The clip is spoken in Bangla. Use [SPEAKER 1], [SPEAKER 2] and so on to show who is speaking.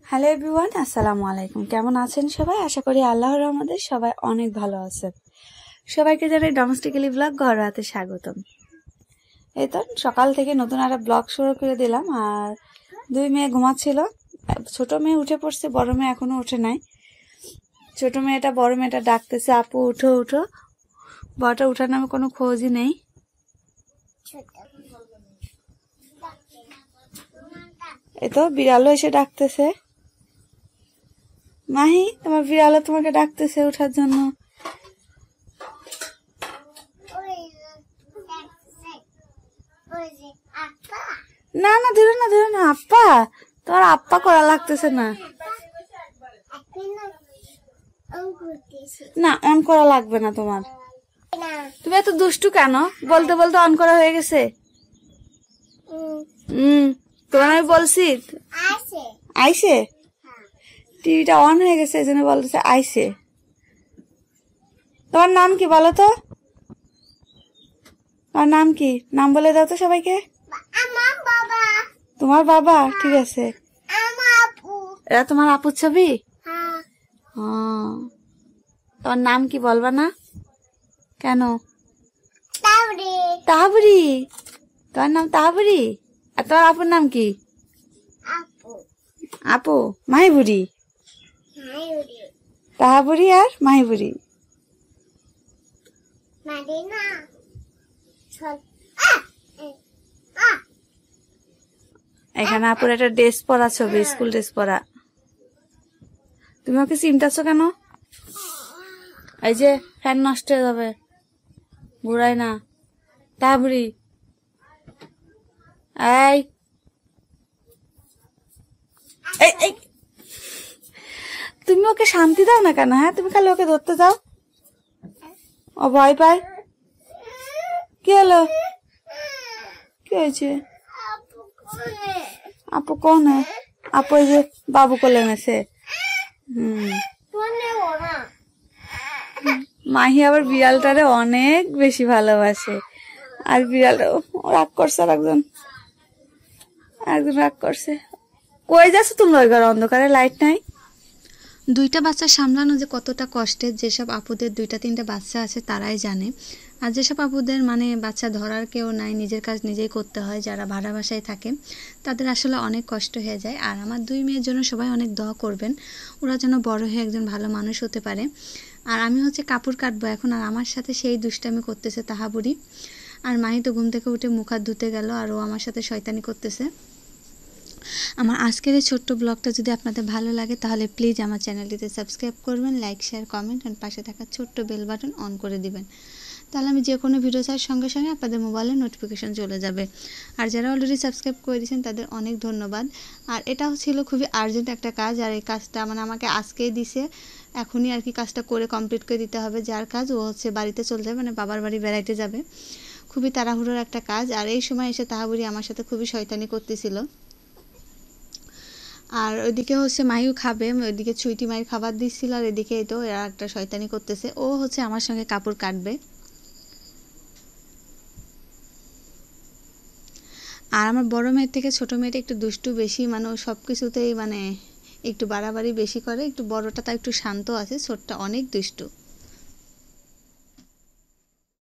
[SPEAKER 1] হ্যালো এভরিওয়ান, আসসালামু আলাইকুম। কেমন আছেন সবাই? আশা করি আল্লাহর রহমতে সবাই অনেক ভালো আছেন। সবাইকে জানাই ডোমেস্টিক্যালি ব্লগ ঘরোয়াতে স্বাগতম। এই তো সকাল থেকে নতুন একটা ব্লগ শুরু করে দিলাম। আর দুই মেয়ে ঘুমাচ্ছিল, ছোট মেয়ে উঠে পড়ছে, বড় মেয়ে এখনো উঠে নাই। ছোট মেয়েটা বড় মেয়েটা ডাকতেছে, আপু উঠো উঠো। বড়টা উঠার নামে কোনো খোঁজই নেই। এই তো বিড়ালও এসে ডাকতেছে। মাহি, তোমার বিড়ালও তোমাকে ডাকতেছে ওঠার জন্য। না না, ধরো না ধরো না, আপ্পা তোমার আপ্পা করা লাগতেছে না। না, অন করা লাগবে না তোমার। তুমি এত দুষ্টু কেন? বলতে বলতে অন করা হয়ে গেছে। তোমার আমি বলছি আইসে, টিভিটা অন হয়ে গেছে, এই জন্য বলতেছে আইসে। তোমার নাম কি বলো তো? তোমার নাম কি? নাম বলে দাও তো সবাইকে। তোমার বাবা? ঠিক আছে। এরা তোমার আপুর ছবি? তোমার নাম কি বলবা না কেন? তাহাবুরি। তোমার নাম তাহাবুরি? আর তোমার আপুর নাম কি? আপু মাহিবুরি। তাহাবুরি আর মাহিবুরি। এখানে আপুর একটা ড্রেস পরা ছবি, স্কুল ড্রেস পরা। তুমি ওকে চিমটাছো কেন? এই যে ফ্যান নষ্ট হয়ে যাবে, ঘুরাই না। তাহাবুরি, এই তুমি ওকে শান্তি দাও না কেন? হ্যাঁ, তুমি খালি ওকে ধরতে যাও, ও ভয় পায়। কি হলো? কি হয়েছে? আপু কোন? আপু এই যে বাবু কোলে নেছে। মাহি আবার বিড়ালটারে অনেক বেশি ভালোবাসে। আর বিড়াল রাগ করছে, আর একজন রাগ করছে। কই যাচ্ছ তুমি? ওই ঘরে অন্ধকারে, লাইট নাই।
[SPEAKER 2] দুইটা বাচ্চা সামলানো যে কতটা কষ্টের, যেসব আপুদের দুইটা তিনটা বাচ্চা আছে তারাই জানে। আর যেসব আপুদের মানে বাচ্চা ধরার কেউ নাই, নিজের কাজ নিজেই করতে হয়, যারা ভাড়া বাসায় থাকে, তাদের আসলে অনেক কষ্ট হয়ে যায়। আর আমার দুই মেয়ের জন্য সবাই অনেক দোয়া করবেন, ওরা যেন বড় হয়ে একজন ভালো মানুষ হতে পারে। আর আমি কাপড় কাটবো এখন, আর আমার সাথে সেই দুষ্টামি করতেছে তাহাবুরি। আর মাহি তো ঘুম থেকে উঠে মুখ হাত ধুতে গেল, আর ও আমার সাথে শয়তানি করতেছে। আমার আজকের এই ছোট্ট ব্লগটা যদি আপনাদের ভালো লাগে তাহলে প্লিজ আমার চ্যানেলটিতে সাবস্ক্রাইব করবেন, লাইক শেয়ার কমেন্ট, আর পাশে থাকা ছোট্ট বেল বাটন অন করে দিবেন। তাহলে আমি যে কোনো ভিডিও চাই সঙ্গে সঙ্গে আপনাদের মোবাইলে নোটিফিকেশন চলে যাবে। আর যারা অলরেডি সাবস্ক্রাইব করে দিয়েছেন তাদের অনেক ধন্যবাদ। আর এটাও ছিল খুবই আর্জেন্ট একটা কাজ, আর এই কাজটা আমাকে আজকেই দিছে, এখনই আর কি কাজটা করে কমপ্লিট করে দিতে হবে। যার কাজ ও বাড়িতে চলে যাবে, মানে বাবার বাড়ি বেড়াইতে যাবে। খুবই তাড়াহুড়োর একটা কাজ। আর এই সময় এসে তাহাবুরি আমার সাথে খুবই শয়তানি করতেছিল। আর ওইদিকে মাইও খাবে, ওইদিকে ছুইটি মায়ের খাবার দিচ্ছিল, আর এদিকে তো এরা একটা শয়তানি করতেছে। ও আমার সঙ্গে কাপড় কাটবে। আর আমার বড় মেয়ের থেকে ছোট মেয়েটা একটু দুষ্টু বেশি, মানে ও সব কিছুতেই একটু বাড়াবাড়ি বেশি করে। একটু বড়টা তা একটু শান্ত আছে, ছোটটা অনেক দুষ্টু।